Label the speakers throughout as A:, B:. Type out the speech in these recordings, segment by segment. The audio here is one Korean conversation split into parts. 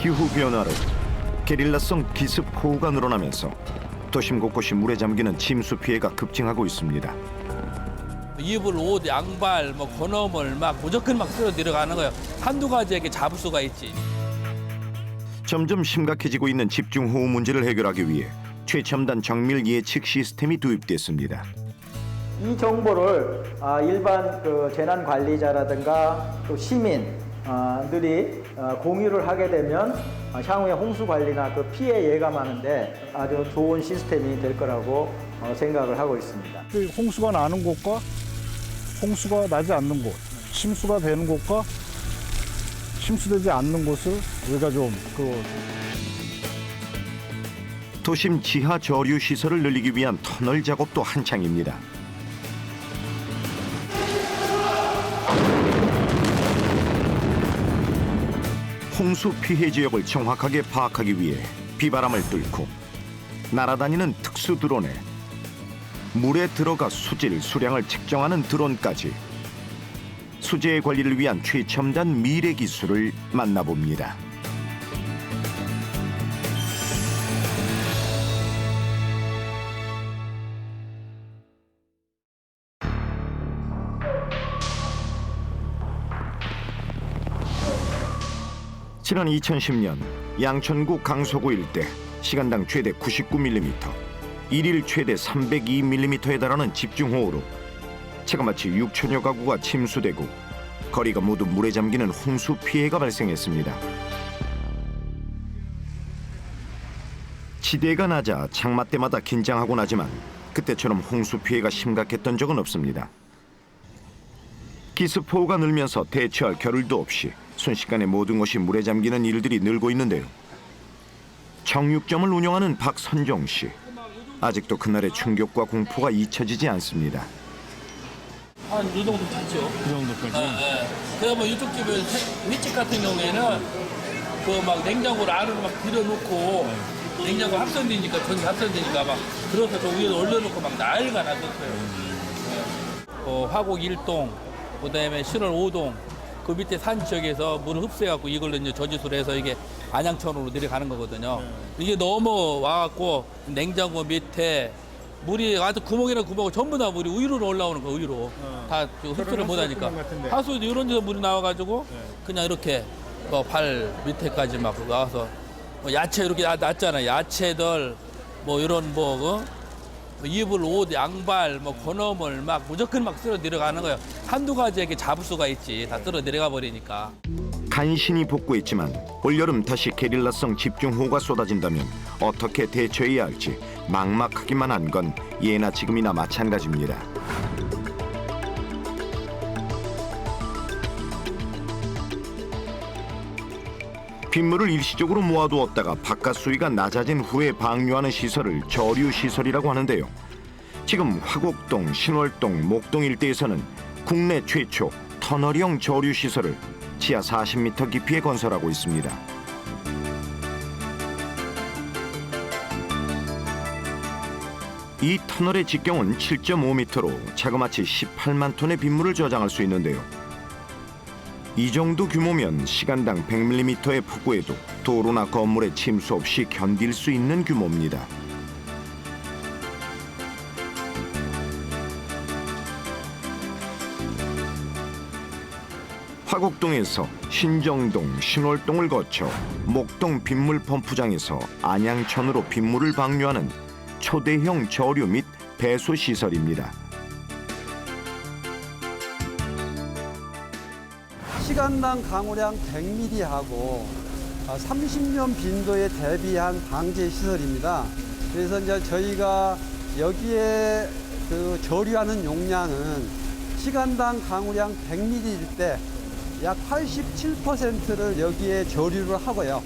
A: 기후 변화로 게릴라성 기습호우가 늘어나면서 도심 곳곳이 물에 잠기는 침수 피해가 급증하고 있습니다.
B: 이불, 옷, 양발, 건어물 무조건 쓸어 내려가는 거예요. 한두 가지에게 잡을 수가 있지.
A: 점점 심각해지고 있는 집중호우 문제를 해결하기 위해 최첨단 정밀 예측 시스템이 도입됐습니다.
C: 이 정보를 일반 재난 관리자라든가 또 시민들이 공유를 하게 되면 향후에 홍수 관리나 그 피해 예감하는데 아주 좋은 시스템이 될 거라고 생각을 하고 있습니다.
D: 홍수가 나는 곳과 홍수가 나지 않는 곳, 침수가 되는 곳과 침수되지 않는 곳을 우리가
A: 도심 지하 저류 시설을 늘리기 위한 터널 작업도 한창입니다. 홍수 피해 지역을 정확하게 파악하기 위해 비바람을 뚫고 날아다니는 특수 드론에 물에 들어가 수질, 수량을 측정하는 드론까지 수재의 관리를 위한 최첨단 미래 기술을 만나봅니다. 지난 2010년 양천구 강서구 일대 시간당 최대 99mm, 일일 최대 302mm에 달하는 집중호우로 체감마치 6천여 가구가 침수되고 거리가 모두 물에 잠기는 홍수 피해가 발생했습니다. 지대가 낮아 장마 때마다 긴장하곤 하지만 그때처럼 홍수 피해가 심각했던 적은 없습니다. 기습호우가 늘면서 대처할 겨를도 없이 순식간에 모든 것이 물에 잠기는 일들이 늘고 있는데요. 정육점을 운영하는 박선종 씨. 아직도 그날의 충격과 공포가 잊혀지지 않습니다.
B: 한 이 정도 됐죠.
D: 그 정도까지.
B: 그러면 이쪽 집에 횟집 같은 경우에는 냉장고를 안으로 들여놓고 냉장고 합선되니까 전기 합선되니까 들어서 저 위에 올려놓고 난리가 났었어요. 화곡 1동, 그다음에 신월 5동 그 밑에 산 지역에서 물을 흡수해갖고 이걸로 이제 저지수를 해서 이게 안양천으로 내려가는 거거든요. 이게 넘어와갖고 냉장고 밑에 물이 아주 구멍이나 구멍 전부 다 물이 위로 올라오는 거예요. 위로 다 흡수를 못하니까 하수도 이런 데서 물이 나와가지고 그냥 이렇게 발 밑에까지 나와서 야채 이렇게 났잖아요. 야채들 이런 이불, 옷, 양발, 건어물 무조건 쓸어 내려가는 거예요. 한두 가지에게 잡을 수가 있지. 다 쓸어 내려가 버리니까.
A: 간신히 복구했지만 올여름 다시 게릴라성 집중호우가 쏟아진다면 어떻게 대처해야 할지 막막하기만 한 건 예나 지금이나 마찬가지입니다. 빗물을 일시적으로 모아두었다가 바깥 수위가 낮아진 후에 방류하는 시설을 저류시설이라고 하는데요. 지금 화곡동, 신월동, 목동 일대에서는 국내 최초 터널형 저류시설을 지하 40m 깊이에 건설하고 있습니다. 이 터널의 직경은 7.5m로 자그마치 18만 톤의 빗물을 저장할 수 있는데요. 이 정도 규모면 시간당 100mm의 폭우에도 도로나 건물에 침수 없이 견딜 수 있는 규모입니다. 화곡동에서 신정동, 신월동을 거쳐 목동 빗물 펌프장에서 안양천으로 빗물을 방류하는 초대형 저류 및 배수 시설입니다.
E: 시간당 강우량 100mm하고 30년 빈도에 대비한 방제 시설입니다. 그래서 이제 저희가 여기에 저류하는 용량은 시간당 강우량 100mm일 때 약 87%를 여기에 저류를 하고요.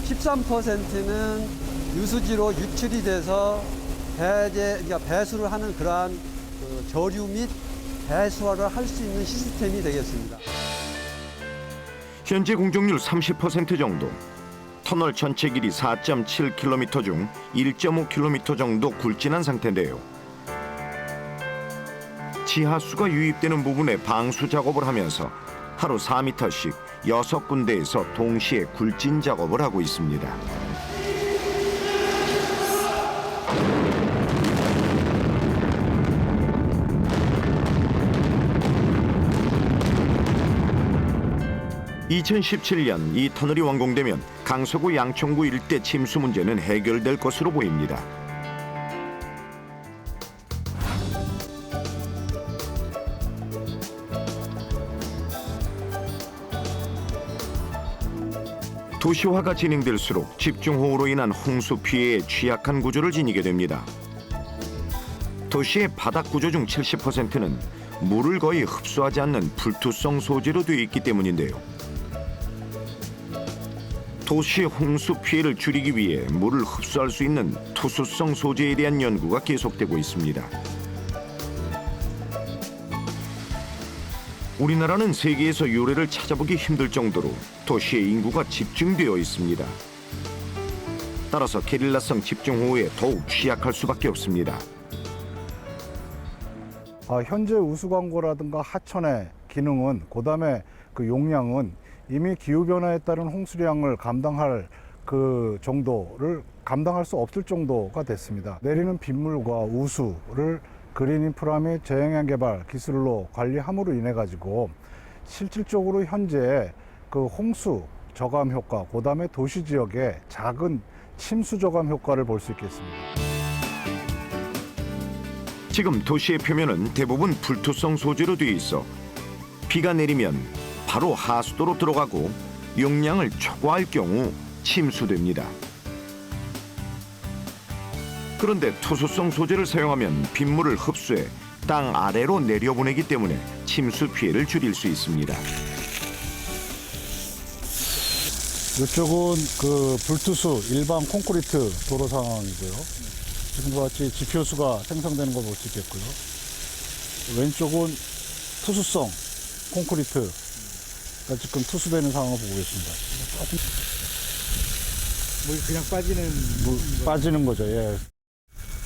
E: 13%는 유수지로 유출이 돼서 그러니까 배수를 하는 그러한 저류 및 배수화를 할 수 있는 시스템이 되겠습니다.
A: 현재 공정률 30% 정도, 터널 전체 길이 4.7km 중 1.5km 정도 굴진한 상태인데요. 지하수가 유입되는 부분에 방수 작업을 하면서 하루 4m씩 6군데에서 동시에 굴진 작업을 하고 있습니다. (2017년) 이 터널이 완공되면 강서구 양천구 일대 침수 문제는 해결될 것으로 보입니다. 도시화가 진행될수록 집중호우로 인한 홍수 피해에 취약한 구조를 지니게 됩니다. 도시의 바닥 구조 중 70%는 물을 거의 흡수하지 않는 불투성 소재로 되어 있기 때문인데요. 도시의 홍수 피해를 줄이기 위해 물을 흡수할 수 있는 투수성 소재에 대한 연구가 계속되고 있습니다. 우리나라는 세계에서 유래를 찾아보기 힘들 정도로 도시의 인구가 집중되어 있습니다. 따라서 게릴라성 집중호우에 더욱 취약할 수밖에 없습니다.
D: 현재 우수광고라든가 하천의 기능은, 그다음에 그 용량은 이미 기후변화에 따른 홍수량을 감당할 그 정도를 감당할 수 없을 정도가 됐습니다. 내리는 빗물과 우수를 그린 인프라 및 저영향 개발 기술로 관리함으로 인해 가지고 실질적으로 현재 그 홍수 저감 효과, 그다음에 도시 지역의 작은 침수 저감 효과를 볼 수 있겠습니다.
A: 지금 도시의 표면은 대부분 불투성 소재로 되어 있어 비가 내리면 바로 하수도로 들어가고 용량을 초과할 경우 침수됩니다. 그런데 투수성 소재를 사용하면 빗물을 흡수해 땅 아래로 내려보내기 때문에 침수 피해를 줄일 수 있습니다.
D: 이쪽은 그 불투수 일반 콘크리트 도로 상황이고요. 지금과 같이 지표수가 생성되는 걸 볼 수 있겠고요. 왼쪽은 투수성 콘크리트가 지금 투수되는 상황을 보고 계십니다.
C: 물이 그냥 빠지는
D: 빠지는 거죠. 예.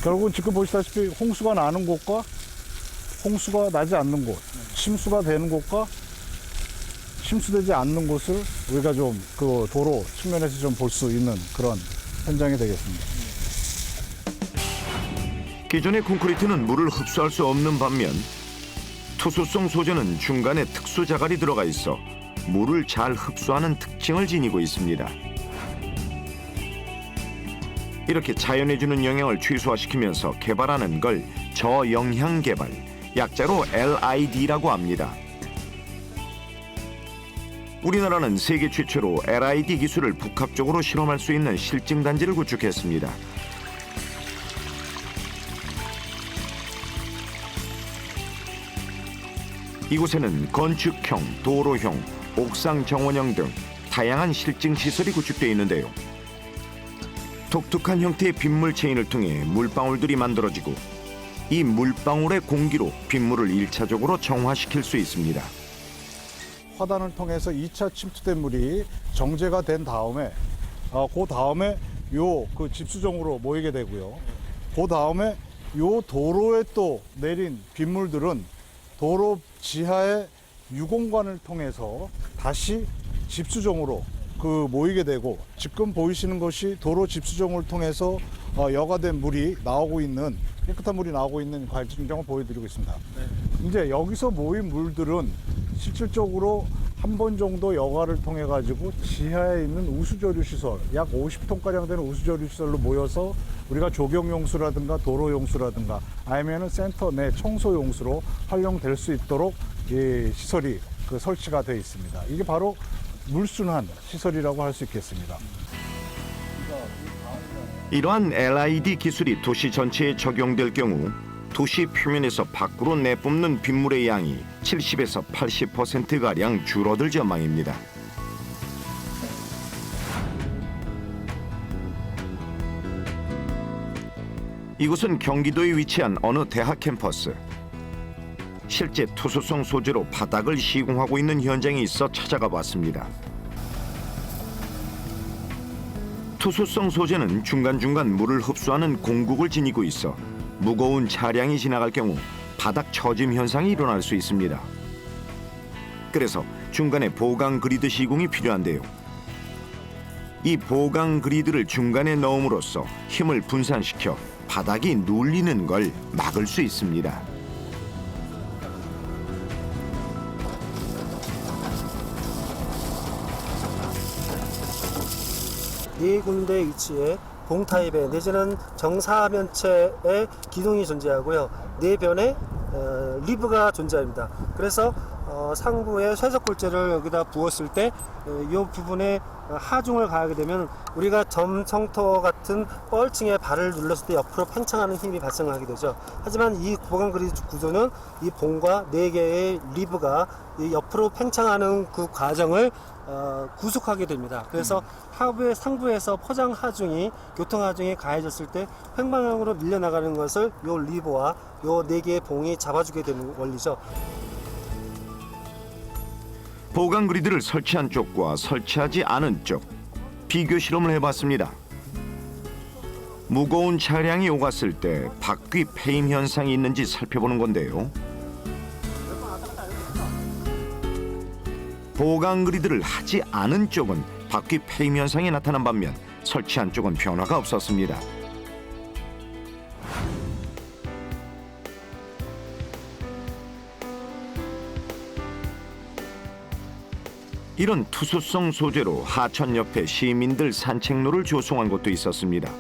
D: 결국은 지금 보시다시피 홍수가 나는 곳과 홍수가 나지 않는 곳, 침수가 되는 곳과 침수되지 않는 곳을 우리가 좀 그 도로 측면에서 좀 볼 수 있는 그런 현장이 되겠습니다.
A: 기존의 콘크리트는 물을 흡수할 수 없는 반면 투수성 소재는 중간에 특수 자갈이 들어가 있어 물을 잘 흡수하는 특징을 지니고 있습니다. 이렇게 자연에 주는 영향을 최소화시키면서 개발하는 걸 저영향 개발, 약자로 LID라고 합니다. 우리나라는 세계 최초로 LID 기술을 복합적으로 실험할 수 있는 실증 단지를 구축했습니다. 이곳에는 건축형, 도로형, 옥상 정원형 등 다양한 실증 시설이 구축되어 있는데요. 독특한 형태의 빗물 체인을 통해 물방울들이 만들어지고 이 물방울의 공기로 빗물을 1차적으로 정화시킬 수 있습니다.
D: 화단을 통해서 2차 침투된 물이 정제가 된 다음에 그 다음에 요 그 집수정으로 모이게 되고요. 그 다음에 요 도로에 또 내린 빗물들은 도로 지하의 유공관을 통해서 다시 집수정으로 그 모이게 되고, 지금 보이시는 것이 도로 집수정을 통해서 여과된 물이 나오고 있는, 깨끗한 물이 나오고 있는 과정을 보여드리고 있습니다. 네. 이제 여기서 모인 물들은 실질적으로 한 번 정도 여과를 통해 가지고 지하에 있는 우수저류 시설, 약 50톤가량 되는 우수저류 시설로 모여서 우리가 조경용수라든가 도로용수라든가 아니면은 센터 내 청소용수로 활용될 수 있도록 이 시설이 그 설치가 되어 있습니다. 이게 바로 물순환 시설이라고 할 수 있겠습니다.
A: 이러한 LID 기술이 도시 전체에 적용될 경우 도시 표면에서 밖으로 내뿜는 빗물의 양이 70에서 80%가량 줄어들 전망입니다. 이곳은 경기도에 위치한 어느 대학 캠퍼스. 실제 투수성 소재로 바닥을 시공하고 있는 현장이 있어 찾아가 봤습니다. 투수성 소재는 중간중간 물을 흡수하는 공국을 지니고 있어 무거운 차량이 지나갈 경우 바닥 처짐 현상이 일어날 수 있습니다. 그래서 중간에 보강 그리드 시공이 필요한데요. 이 보강 그리드를 중간에 넣음으로써 힘을 분산시켜 바닥이 눌리는 걸 막을 수 있습니다.
F: 네 군데 위치에 봉타입의 내지는 정사면체의 기둥이 존재하고요. 네 변의 리브가 존재합니다. 그래서 상부에 쇠석골재를 여기다 부었을 때 이 부분에 하중을 가하게 되면 우리가 점성토 같은 뻘층에 발을 눌렀을 때 옆으로 팽창하는 힘이 발생하게 되죠. 하지만 이 보강 그리드 구조는 이 봉과 네 개의 리브가 이 옆으로 팽창하는 그 과정을 구속하게 됩니다. 그래서 하부의 상부에서 포장 하중이 교통 하중이 가해졌을 때 횡방향으로 밀려나가는 것을 요 리버와 요 네 개의 봉이 잡아주게 되는 원리죠.
A: 보강 그리드를 설치한 쪽과 설치하지 않은 쪽 비교 실험을 해봤습니다. 무거운 차량이 오갔을 때 바퀴 패임 현상이 있는지 살펴보는 건데요. 보강 그리드를 하지 않은 쪽은 바퀴 패임 현상이 나타난 반면 설치한 쪽은 변화가 없었습니다. 이런 투수성 소재로 하천 옆에 시민들 산책로를 조성한 곳도 있었습니다.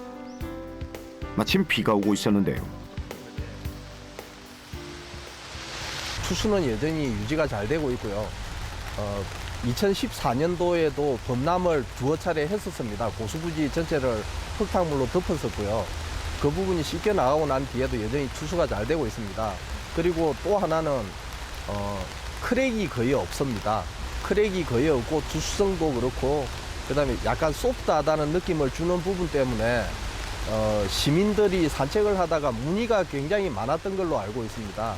A: 마침 비가 오고 있었는데요.
G: 투수는 여전히 유지가 잘 되고 있고요. 2014년도에도 범람을 두어 차례 했었습니다. 고수부지 전체를 흙탕물로 덮었었고요. 그 부분이 씻겨 나가고 난 뒤에도 여전히 투수가 잘 되고 있습니다. 그리고 또 하나는 크랙이 거의 없습니다. 크랙이 거의 없고 투수성도 그렇고 그다음에 약간 소프트하다는 느낌을 주는 부분 때문에 시민들이 산책을 하다가 문의가 굉장히 많았던 걸로 알고 있습니다.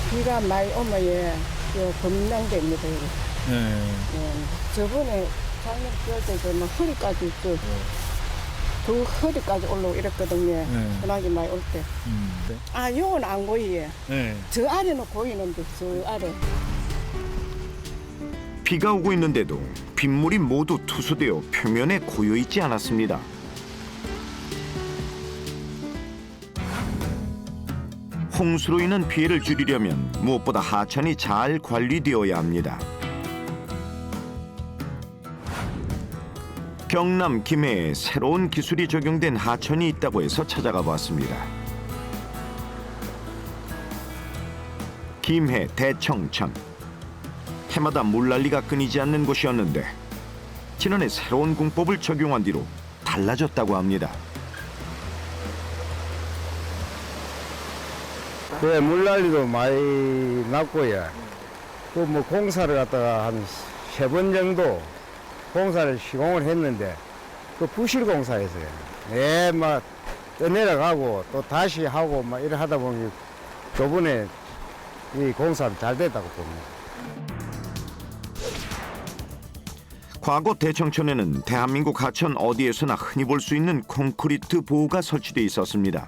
H: 비가 많이 오면 범람됩니다. 저번에 작년 겨울 때 허리까지 두 허리까지 올라오고 이랬거든요. 소나기 많이 올 때. 아, 요건 안 보이예. 저 아래는 보이는데 저 아래.
A: 비가 오고 있는데도 빗물이 모두 투수되어 표면에 고여 있지 않았습니다. 홍수로 인한 피해를 줄이려면 무엇보다 하천이 잘 관리되어야 합니다. 경남 김해에 새로운 기술이 적용된 하천이 있다고 해서 찾아가 봤습니다. 김해 대청천. 해마다 물난리가 끊이지 않는 곳이었는데 지난해 새로운 공법을 적용한 뒤로 달라졌다고 합니다.
I: 네, 물난리도 많이 났고요. 또 뭐 공사를 갖다가 한 3번 정도 공사를 시공을 했는데 그 부실 공사였어요. 네, 막 떠내려가고 또 다시 하고 막 이래 하다 보니 저번에 이 공사는 잘 됐다고 봅니다.
A: 과거 대청천에는 대한민국 하천 어디에서나 흔히 볼 수 있는 콘크리트 보호가 설치돼 있었습니다.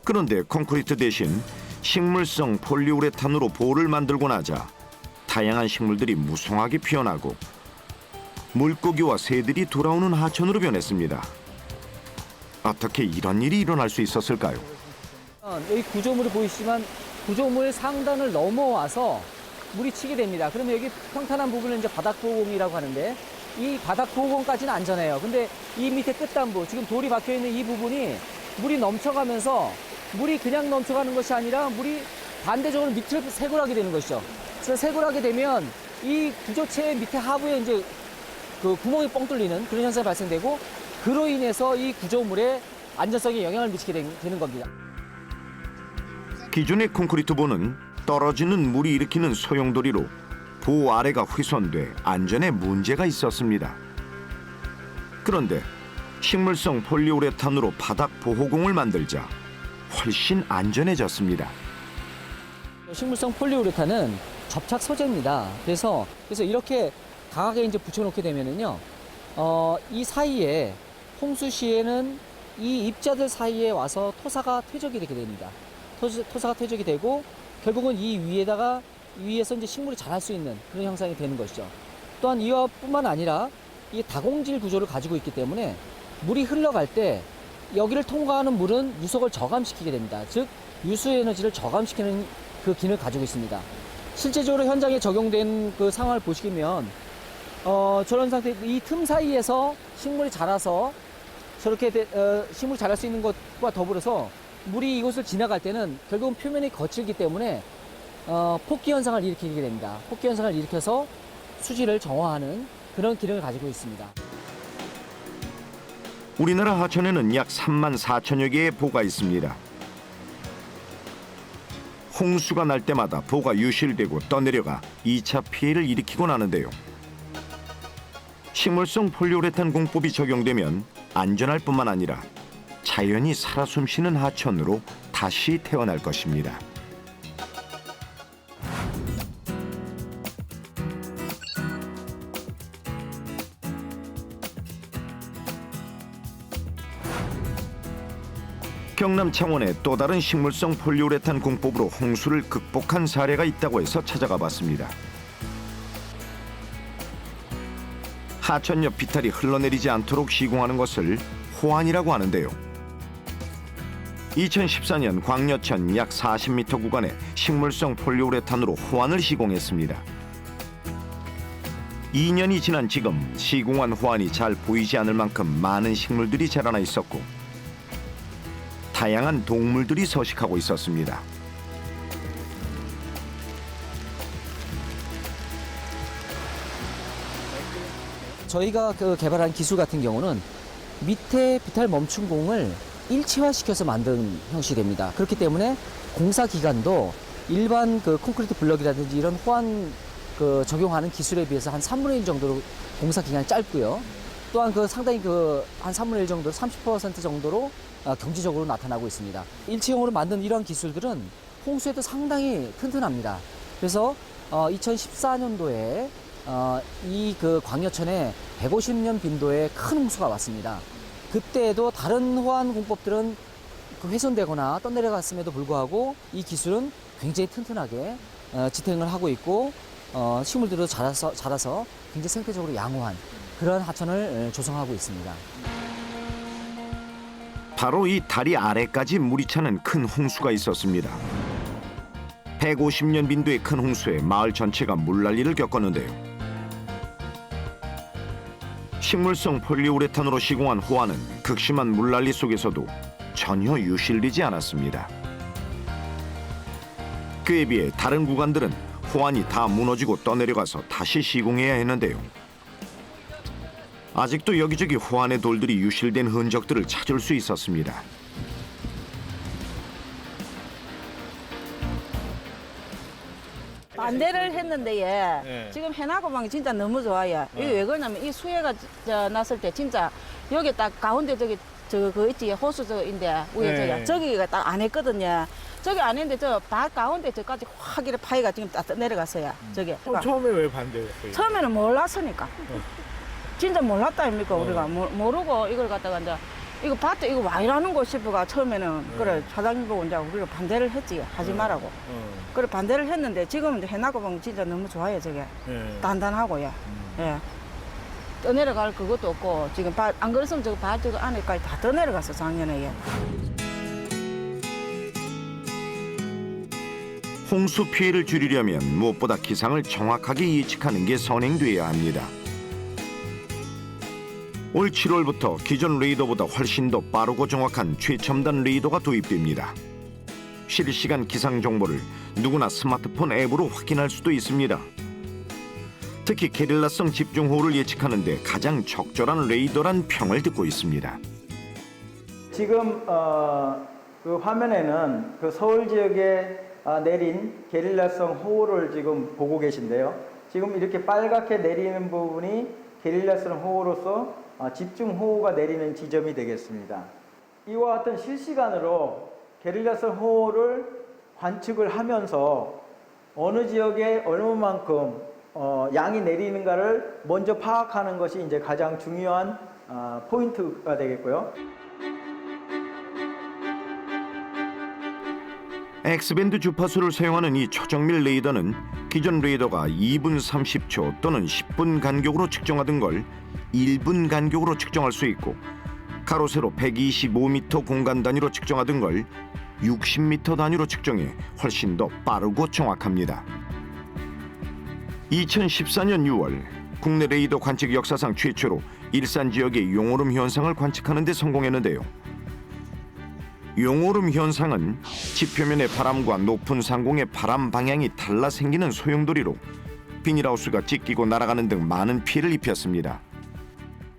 A: 그런데 콘크리트 대신 식물성 폴리우레탄으로 보호를 만들고 나자 다양한 식물들이 무성하게 피어나고 물고기와 새들이 돌아오는 하천으로 변했습니다. 어떻게 이런 일이 일어날 수 있었을까요?
J: 여기 구조물이 보이시지만 구조물 상단을 넘어와서 물이 치게 됩니다. 그러면 여기 평탄한 부분은 이제 바닥보호공이라고 하는데 이 바닥보호공까지는 안전해요. 근데 이 밑에 끝단부, 지금 돌이 박혀 있는 이 부분이 물이 넘쳐가면서 물이 그냥 넘쳐가는 것이 아니라 물이 반대적으로 밑을 쇄골하게 되는 것이죠. 그래서 쇄골하게 되면 이 구조체 밑에 하부에 이제 그 구멍이 뻥 뚫리는 그런 현상이 발생되고 그로 인해서 이 구조물의 안전성에 영향을 미치게 되는 겁니다.
A: 기존의 콘크리트 보는 떨어지는 물이 일으키는 소용돌이로 보호 아래가 훼손돼 안전에 문제가 있었습니다. 그런데 식물성 폴리우레탄으로 바닥 보호공을 만들자 훨씬 안전해졌습니다.
J: 식물성 폴리우레탄은 접착 소재입니다. 그래서 이렇게 강하게 이제 붙여놓게 되면은요, 이 사이에 홍수 시에는 이 입자들 사이에 와서 토사가 퇴적이 되게 됩니다. 토사가 퇴적이 되고 결국은 이 위에서 이제 식물이 자랄 수 있는 그런 형상이 되는 것이죠. 또한 이와 뿐만 아니라 이 다공질 구조를 가지고 있기 때문에 물이 흘러갈 때 여기를 통과하는 물은 유속을 저감시키게 됩니다. 즉 유수 에너지를 저감시키는 그 기능을 가지고 있습니다. 실제적으로 현장에 적용된 그 상황을 보시면 저런 상태, 이 틈 사이에서 식물이 자라서 저렇게 식물이 자랄 수 있는 것과 더불어서 물이 이곳을 지나갈 때는 결국은 표면이 거칠기 때문에 폭기 현상을 일으키게 됩니다. 폭기 현상을 일으켜서 수질을 정화하는 그런 기능을 가지고 있습니다.
A: 우리나라 하천에는 약 3만 4천여 개의 보가 있습니다. 홍수가 날 때마다 보가 유실되고 떠내려가 2차 피해를 일으키곤 하는데요. 식물성 폴리우레탄 공법이 적용되면 안전할 뿐만 아니라 자연이 살아 숨쉬는 하천으로 다시 태어날 것입니다. 경남 창원에 또 다른 식물성 폴리우레탄 공법으로 홍수를 극복한 사례가 있다고 해서 찾아가 봤습니다. 하천 옆 비탈이 흘러내리지 않도록 시공하는 것을 호안이라고 하는데요. 2014년 광여천 약 40m 구간에 식물성 폴리우레탄으로 호안을 시공했습니다. 2년이 지난 지금 시공한 호안이 잘 보이지 않을 만큼 많은 식물들이 자라나 있었고 다양한 동물들이 서식하고 있었습니다.
J: 저희가 개발한 기술 같은 경우는 밑에 비탈 멈춤공을 일체화시켜서 만든 형식이 됩니다. 그렇기 때문에 공사 기간도 일반 콘크리트 블럭이라든지 이런 호안 적용하는 기술에 비해서 한 3분의 1 정도로 공사 기간이 짧고요. 또한 상당히 한 3분의 1 정도, 30% 정도로 경제적으로 나타나고 있습니다. 일체형으로 만든 이러한 기술들은 홍수에도 상당히 튼튼합니다. 그래서 2014년도에 이 광여천에 150년 빈도의 큰 홍수가 왔습니다. 그때에도 다른 호안 공법들은 훼손되거나 떠내려갔음에도 불구하고 이 기술은 굉장히 튼튼하게 지탱을 하고 있고 식물들도 자라서 굉장히 생태적으로 양호한 그런 하천을 조성하고 있습니다.
A: 바로 이 다리 아래까지 물이 차는 큰 홍수가 있었습니다. 150년 빈도의 큰 홍수에 마을 전체가 물난리를 겪었는데요. 식물성 폴리우레탄으로 시공한 호안은 극심한 물난리 속에서도 전혀 유실되지 않았습니다. 그에 비해 다른 구간들은 호안이 다 무너지고 떠내려가서 다시 시공해야 했는데요. 아직도 여기저기 호안의 돌들이 유실된 흔적들을 찾을 수 있었습니다.
K: 반대를 했는데 지금 해나고방이 진짜 너무 좋아요. 이게 왜 그러냐면 이 수해가 났을 때 진짜 여기 딱 가운데 저거 있지 호수인데 위에 저기가 딱 안 했거든요. 저기 안 했는데 저 밭 가운데 저까지 확 이렇게 파이가 지금 딱 내려갔어요. 저기.
L: 처음에 왜 반대했어요?
K: 처음에는 몰랐으니까. 진짜 몰랐다 아닙니까 우리가 모르고 이걸 갖다가 이제 이거 밭에 이거 와 이라는 거 싶어가 처음에는 그래 사장님 보고 이제 우리가 반대를 했지 하지 말라고. 그래 반대를 했는데 지금은 이제 해나고방 진짜 너무 좋아요 저게. 단단하고요. 예. 떠내려갈 그것도 없고 지금 안 그랬으면 저거 밭 저거 안에까지 다 떠내려갔어 작년에.
A: 홍수 피해를 줄이려면 무엇보다 기상을 정확하게 예측하는 게 선행돼야 합니다. 올 7월부터 기존 레이더보다 훨씬 더 빠르고 정확한 최첨단 레이더가 도입됩니다. 실시간 기상 정보를 누구나 스마트폰 앱으로 확인할 수도 있습니다. 특히 게릴라성 집중호우를 예측하는 데 가장 적절한 레이더란 평을 듣고 있습니다.
C: 지금 그 화면에는 그 서울 지역에 내린 게릴라성 호우를 지금 보고 계신데요. 지금 이렇게 빨갛게 내리는 부분이 게릴라성 호우로서 집중호우가 내리는 지점이 되겠습니다. 이와 같은 실시간으로 게릴라성 호우를 관측을 하면서 어느 지역에 얼마만큼 양이 내리는가를 먼저 파악하는 것이 이제 가장 중요한 포인트가 되겠고요.
A: X밴드 주파수를 사용하는 이 초정밀 레이더는 기존 레이더가 2분 30초 또는 10분 간격으로 측정하던 걸 1분 간격으로 측정할 수 있고, 가로 세로 125m 공간 단위로 측정하던 걸 60m 단위로 측정해 훨씬 더 빠르고 정확합니다. 2014년 6월 국내 레이더 관측 역사상 최초로 일산 지역의 용오름 현상을 관측하는 데 성공했는데요. 용오름 현상은 지표면의 바람과 높은 상공의 바람 방향이 달라 생기는 소용돌이로 비닐하우스가 찢기고 날아가는 등 많은 피해를 입혔습니다.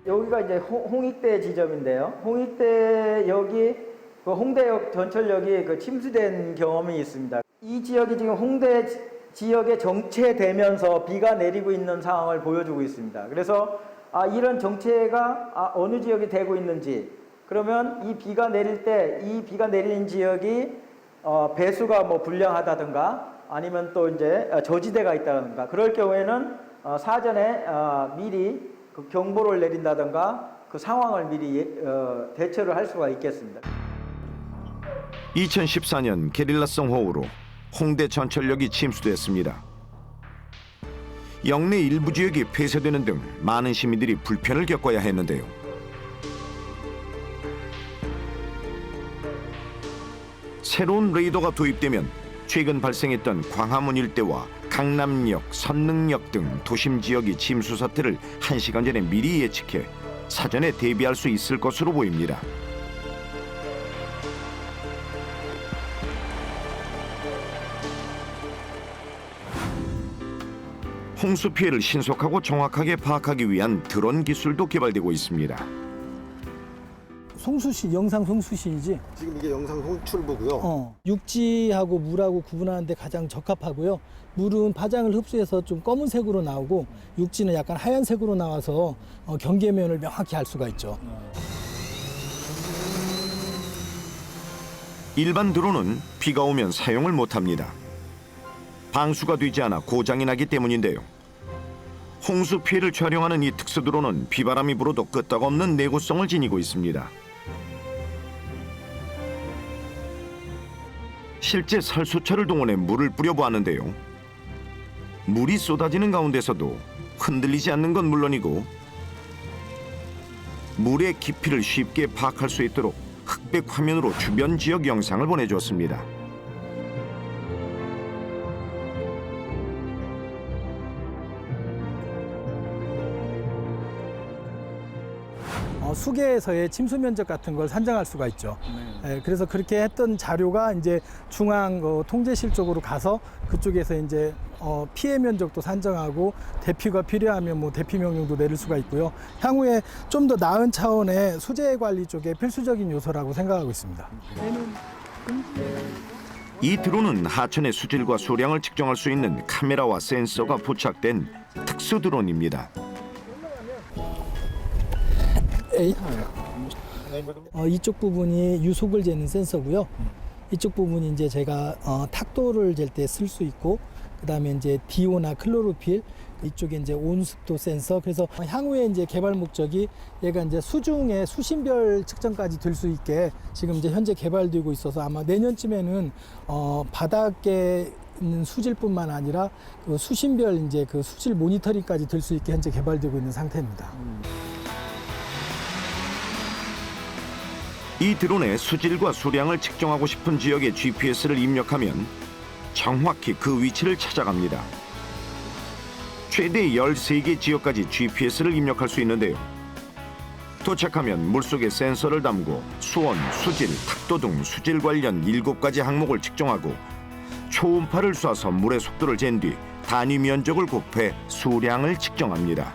C: 여기가 이제 홍익대 지점인데요. 홍익대 여기 그 홍대역 전철역이 그 침수된 경험이 있습니다. 이 지역이 지금 홍대 지역에 정체되면서 비가 내리고 있는 상황을 보여주고 있습니다. 그래서 이런 정체가 어느 지역이 되고 있는지, 그러면 이 비가 내릴 때 이 비가 내리는 지역이 배수가 뭐 불량하다든가 아니면 또 이제 저지대가 있다든가, 그럴 경우에는 사전에 미리 그 경보를 내린다든가 그 상황을 미리 대처를 할 수가 있겠습니다.
A: 2014년 게릴라성 호우로 홍대 전철역이 침수됐습니다. 영내 일부 지역이 폐쇄되는 등 많은 시민들이 불편을 겪어야 했는데요. 새로운 레이더가 도입되면 최근 발생했던 광화문 일대와 강남역, 선릉역 등 도심 지역의 침수 사태를 1시간 전에 미리 예측해 사전에 대비할 수 있을 것으로 보입니다. 홍수 피해를 신속하고 정확하게 파악하기 위한 드론 기술도 개발되고 있습니다.
L: 송수신, 영상 송수신이지.
M: 지금 이게 영상 송출부고요.
L: 육지하고 물하고 구분하는데 가장 적합하고요. 물은 파장을 흡수해서 좀 검은색으로 나오고 육지는 약간 하얀색으로 나와서 경계면을 명확히 알 수가 있죠.
A: 일반 드론은 비가 오면 사용을 못합니다. 방수가 되지 않아 고장이 나기 때문인데요. 홍수 피해를 촬영하는 이 특수 드론은 비바람이 불어도 끄떡없는 내구성을 지니고 있습니다. 실제 살수차를 동원해 물을 뿌려보았는데요. 물이 쏟아지는 가운데서도 흔들리지 않는 건 물론이고 물의 깊이를 쉽게 파악할 수 있도록 흑백 화면으로 주변 지역 영상을 보내주었습니다.
L: 수계에서의 침수 면적 같은 걸 산정할 수가 있죠. 그래서 그렇게 했던 자료가 이제 중앙 통제실 쪽으로 가서 그쪽에서 이제 피해 면적도 산정하고 대피가 필요하면 뭐 대피 명령도 내릴 수가 있고요. 향후에 좀 더 나은 차원의 수재 관리 쪽에 필수적인 요소라고 생각하고 있습니다.
A: 이 드론은 하천의 수질과 수량을 측정할 수 있는 카메라와 센서가 부착된 특수 드론입니다.
L: 이쪽 부분이 유속을 재는 센서고요. 이쪽 부분이 이제 제가 탁도를 잴 때 쓸 수 있고, 그다음에 이제 디오나 클로로필, 이쪽에 이제 온습도 센서. 그래서 향후에 이제 개발 목적이 얘가 이제 수중의 수심별 측정까지 될 수 있게 지금 이제 현재 개발되고 있어서 아마 내년쯤에는 바닥에 있는 수질뿐만 아니라 그 수심별 이제 그 수질 모니터링까지 될 수 있게 현재 개발되고 있는 상태입니다.
A: 이 드론의 수질과 수량을 측정하고 싶은 지역에 GPS를 입력하면 정확히 그 위치를 찾아갑니다. 최대 13개 지역까지 GPS를 입력할 수 있는데요. 도착하면 물속에 센서를 담고 수온, 수질, 탁도 등 수질 관련 7가지 항목을 측정하고 초음파를 쏴서 물의 속도를 잰 뒤 단위 면적을 곱해 수량을 측정합니다.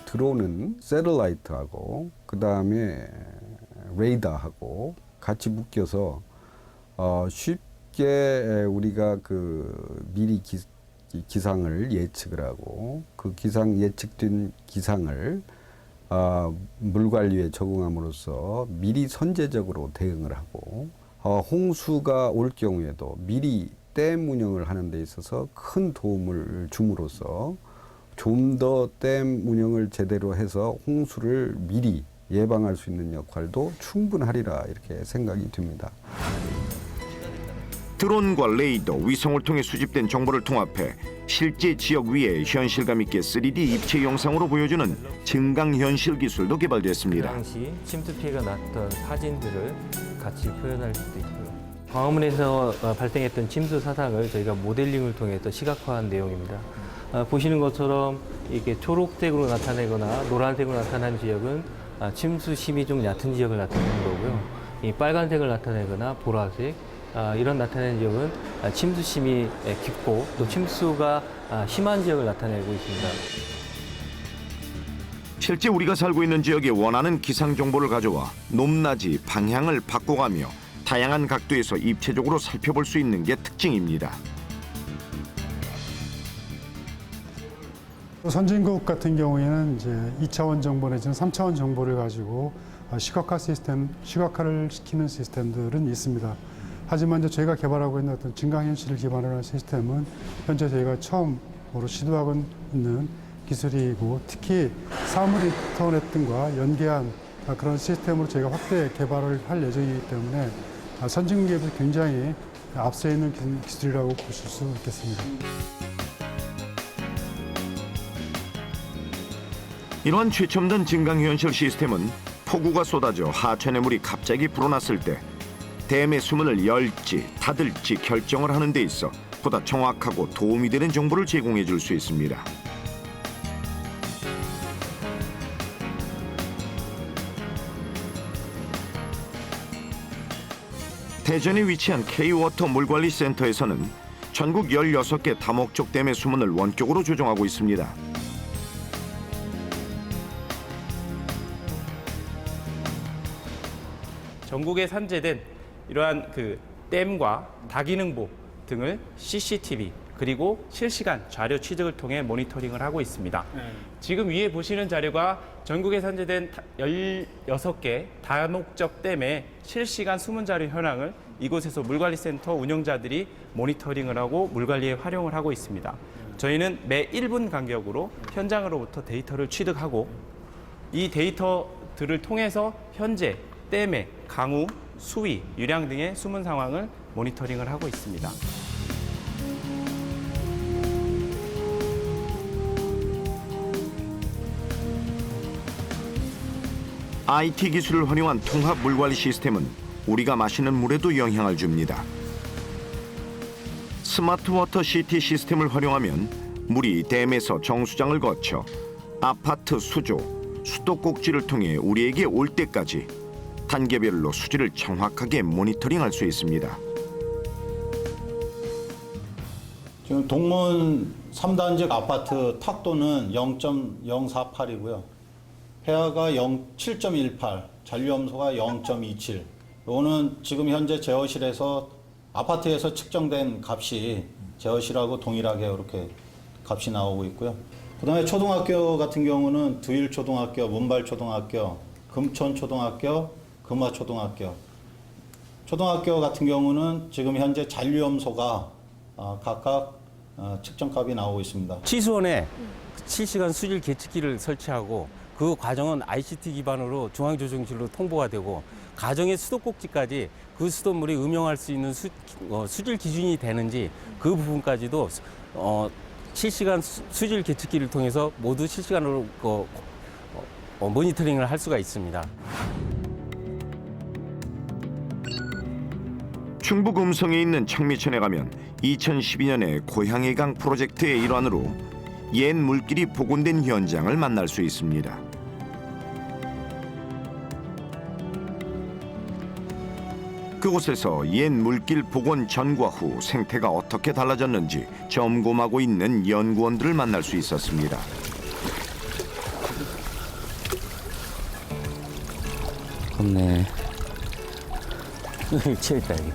N: 드론은 새틀라이트하고 그 다음에 레이더하고 같이 묶여서 쉽게 우리가 그 미리 기상을 예측을 하고 그 기상 예측된 기상을 물 관리에 적응함으로써 미리 선제적으로 대응을 하고 홍수가 올 경우에도 미리 댐 운영을 하는 데 있어서 큰 도움을 줌으로써 좀 더 댐 운영을 제대로 해서 홍수를 미리 예방할 수 있는 역할도 충분하리라 이렇게 생각이 듭니다.
A: 드론과 레이더, 위성을 통해 수집된 정보를 통합해 실제 지역 위에 현실감 있게 3D 입체 영상으로 보여주는 증강현실 기술도 개발됐습니다.
O: 당시 침수 피해가 났던 사진들을 같이 표현할 수도 있고요. 광화문에서 발생했던 침수 사상을 저희가 모델링을 통해서 시각화한 내용입니다. 보시는 것처럼 이게 초록색으로 나타내거나 노란색으로 나타난 지역은 침수 심이 좀 얕은 지역을 나타내는 거고요. 이 빨간색을 나타내거나 보라색 이런 나타내는 지역은 침수 심이 깊고 또 침수가 심한 지역을 나타내고 있습니다.
A: 실제 우리가 살고 있는 지역에 원하는 기상 정보를 가져와 높낮이, 방향을 바꿔가며 다양한 각도에서 입체적으로 살펴볼 수 있는 게 특징입니다.
P: 선진국 같은 경우에는 이제 2차원 정보 내지는 3차원 정보를 가지고 시각화를 시키는 시스템들은 있습니다. 하지만 이제 저희가 개발하고 있는 어떤 증강현실을 기반으로 한 시스템은 현재 저희가 처음으로 시도하고 있는 기술이고, 특히 사물 인터넷 등과 연계한 그런 시스템으로 저희가 확대 개발을 할 예정이기 때문에 선진국에 비해서 굉장히 앞서 있는 기술이라고 보실 수 있겠습니다.
A: 이러한 최첨단 증강현실 시스템은 폭우가 쏟아져 하천의 물이 갑자기 불어났을 때 댐의 수문을 열지 닫을지 결정을 하는 데 있어 보다 정확하고 도움이 되는 정보를 제공해 줄 수 있습니다. 대전에 위치한 K-워터 물관리센터에서는 전국 16개 다목적 댐의 수문을 원격으로 조정하고 있습니다.
Q: 전국에 산재된 이러한 댐과 다기능보 등을 CCTV 그리고 실시간 자료 취득을 통해 모니터링을 하고 있습니다. 지금 위에 보시는 자료가 전국에 산재된 16개 다목적 댐의 실시간 수문 자료 현황을 이곳에서 물관리센터 운영자들이 모니터링을 하고 물관리에 활용을 하고 있습니다. 저희는 매 1분 간격으로 현장으로부터 데이터를 취득하고 이 데이터들을 통해서 현재 댐의 강우, 수위, 유량 등의 수문 상황을 모니터링을 하고 있습니다.
A: IT 기술을 활용한 통합 물관리 시스템은 우리가 마시는 물에도 영향을 줍니다. 스마트 워터 시티 시스템을 활용하면 물이 댐에서 정수장을 거쳐 아파트 수조, 수도꼭지를 통해 우리에게 올 때까지 단계별로 수질을 정확하게 모니터링할 수 있습니다.
R: 지금 동문 3단지 아파트 탁도는 0.048이고요. 폐하가 7.18, 잔류염소가 0.27. 이거는 지금 현재 제어실에서 아파트에서 측정된 값이 제어실하고 동일하게 이렇게 값이 나오고 있고요. 그다음에 초등학교 같은 경우는 두일초등학교, 문발초등학교, 금촌초등학교, 금화초등학교. 초등학교 같은 경우는 지금 현재 잔류염소가 각각 측정값이 나오고 있습니다.
S: 취수원에 실시간 수질 계측기를 설치하고 그 과정은 ICT 기반으로 중앙조정실로 통보가 되고 가정의 수도꼭지까지 그 수돗물이 음용할 수 있는 수질 기준이 되는지 그 부분까지도 실시간 수질 계측기를 통해서 모두 실시간으로 모니터링을 할 수가 있습니다.
A: 충북 음성에 있는 청미천에 가면 2012년에 고향의 강 프로젝트의 일환으로 옛 물길이 복원된 현장을 만날 수 있습니다. 그곳에서 옛 물길 복원 전과 후 생태가 어떻게 달라졌는지 점검하고 있는 연구원들을 만날 수 있었습니다.
S: 없네. 치웠다 여기.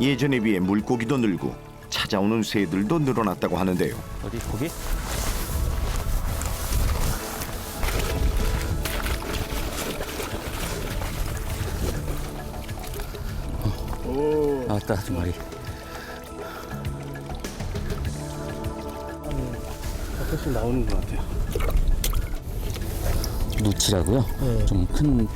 A: 예전에 비해 물고기도 늘고 찾아오는 새들도 늘어났다고 하는데요.
S: 어디 고기? 나왔다 두 마리.
F: 가끔씩 나오는 것 같아요.
T: 누치라고요. 좀 큰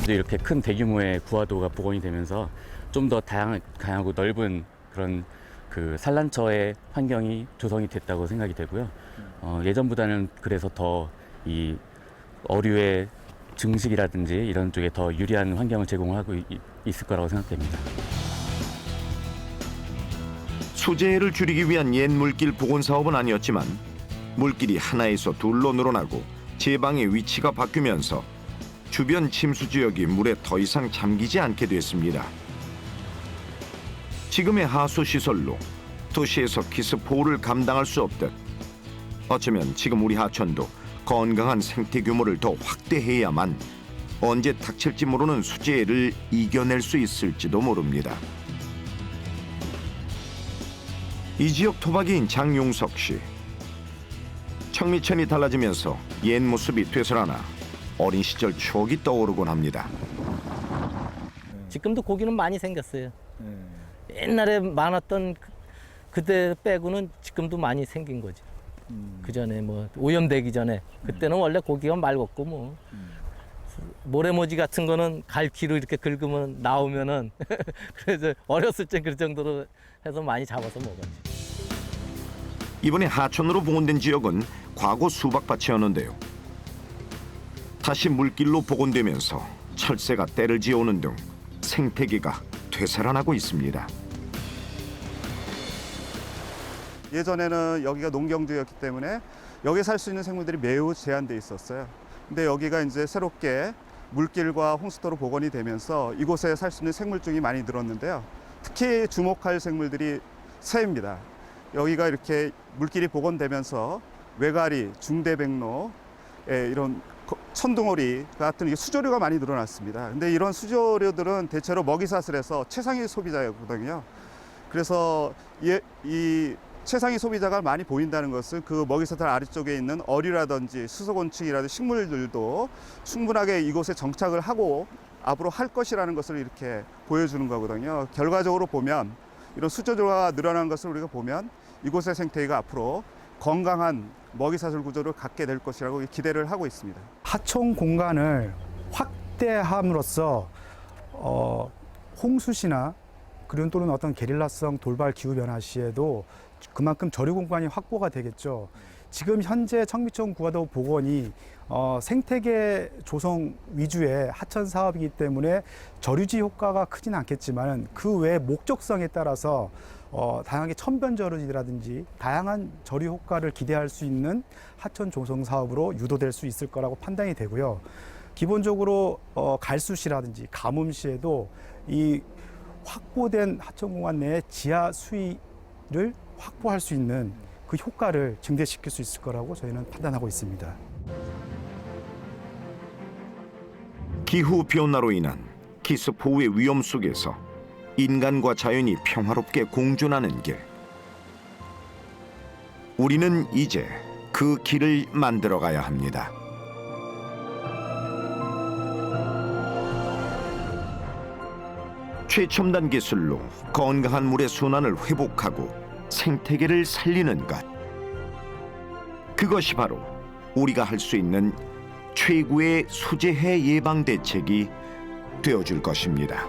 T: 이렇게 큰 대규모의 구화도가 복원이 되면서 좀 더 다양하고 넓은 그런 그 산란처의 환경이 조성이 됐다고 생각이 되고요. 예전보다는 그래서 더 이 어류의 증식이라든지 이런 쪽에 더 유리한 환경을 제공하고 있을 거라고 생각됩니다.
A: 수재해를 줄이기 위한 옛 물길 복원 사업은 아니었지만 물길이 하나에서 둘로 늘어나고 제방의 위치가 바뀌면서 주변 침수 지역이 물에 더 이상 잠기지 않게 됐습니다. 지금의 하수 시설로 도시에서 기습보호를 감당할 수 없듯 어쩌면 지금 우리 하천도 건강한 생태 규모를 더 확대해야만 언제 닥칠지 모르는 수재해를 이겨낼 수 있을지도 모릅니다. 이 지역 토박이인 장용석 씨. 청미천이 달라지면서 옛 모습이 되살아나 어린 시절 추억이 떠오르곤 합니다.
J: 지금도 고기는 많이 생겼어요. 옛날에 많았던 그때 빼고는 지금도 많이 생긴 거지. 그 전에 뭐 오염되기 전에 그때는 원래 고기가 맑았고 뭐 모래모지 같은 거는 갈퀴로 이렇게 긁으면 나오면은 그래서 어렸을 때 그 정도로 해서 많이 잡아서 먹었지.
A: 이번에 하천으로 복원된 지역은 과거 수박밭이었는데요. 다시 물길로 복원되면서 철새가 떼를 지어오는 등 생태계가 되살아나고 있습니다.
U: 예전에는 여기가 농경지였기 때문에 여기 살 수 있는 생물들이 매우 제한돼 있었어요. 근데 여기가 이제 새롭게 물길과 홍수도로 복원이 되면서 이곳에 살 수 있는 생물종이 많이 늘었는데요. 특히 주목할 생물들이 새입니다. 여기가 이렇게 물길이 복원되면서 외가리, 중대백로, 이런 천둥오리 같은 수조류가 많이 늘어났습니다. 근데 이런 수조류들은 대체로 먹이사슬 해서 최상위 소비자였거든요. 그래서 이 최상위 소비자가 많이 보인다는 것은 그 먹이사슬 아래쪽에 있는 어류라든지 수소곤충이라든지 식물들도 충분하게 이곳에 정착을 하고 앞으로 할 것이라는 것을 이렇게 보여주는 거거든요. 결과적으로 보면 이런 수조류가 늘어난 것을 우리가 보면 이곳의 생태계가 앞으로 건강한 먹이사슬 구조를 갖게 될 것이라고 기대를 하고 있습니다.
P: 하천 공간을 확대함으로써 홍수시나 그리고 또는 어떤 게릴라성 돌발 기후 변화 시에도 그만큼 저류 공간이 확보가 되겠죠. 지금 현재 청미천 구화도 복원이 생태계 조성 위주의 하천 사업이기 때문에 저류지 효과가 크진 않겠지만 그 외 목적성에 따라서 다양하게 천변저류지라든지 다양한 저류 효과를 기대할 수 있는 하천 조성 사업으로 유도될 수 있을 거라고 판단이 되고요. 기본적으로 갈수시라든지 가뭄시에도 이 확보된 하천 공간 내에 지하 수위를 확보할 수 있는 그 효과를 증대시킬 수 있을 거라고 저희는 판단하고 있습니다.
A: 기후 변화로 인한 기습 보호의 위험 속에서 인간과 자연이 평화롭게 공존하는 길. 우리는 이제 그 길을 만들어 가야 합니다. 최첨단 기술로 건강한 물의 순환을 회복하고 생태계를 살리는 것. 그것이 바로 우리가 할 수 있는 최고의 수재해 예방 대책이 되어줄 것입니다.